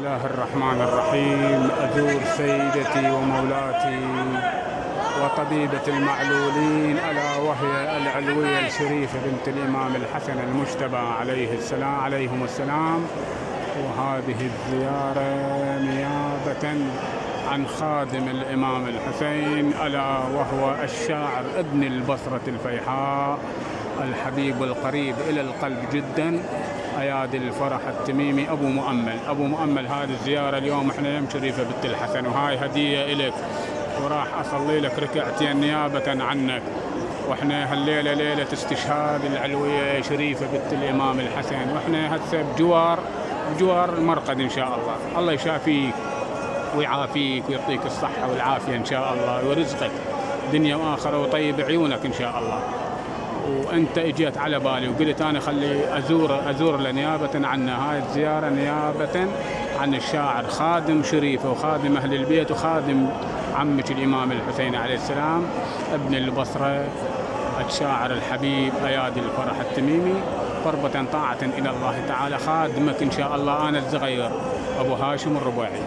الله الرحمن الرحيم. أزور سيدتي ومولاتي وطبيبة المعلولين ألا وهي العلوية الشريفة بنت الإمام الحسن المجتبى عليهم السلام. وهذه الزيارة نيابة عن خادم الإمام الحسين ألا وهو الشاعر ابن البصرة الفيحاء الحبيب القريب إلى القلب جدا أيادي الفرح التميمي أبو مؤمل. هذه الزيارة اليوم احنا يوم شريفة بنت الحسن، وهاي هدية إلك، وراح أصلي لك ركعتين نيابة عنك. واحنا هالليلة ليلة استشهاد العلوية شريفة بنت الإمام الحسن، واحنا هسه بجوار المرقد إن شاء الله. الله يشافيك ويعافيك ويعطيك الصحة والعافية إن شاء الله، ورزقك دنيا وآخرة، وطيب عيونك إن شاء الله. وأنت إجيت على بالي وقلت أنا خلي أزور لنيابة عنا. هاي الزيارة نيابة عن الشاعر خادم شريفة وخادم أهل البيت وخادم عمك الإمام الحسين عليه السلام ابن البصرة الشاعر الحبيب أيادي الفرح التميمي، قربة طاعة إلى الله تعالى. خادمك إن شاء الله أنا الصغير أبو هاشم الرباعي.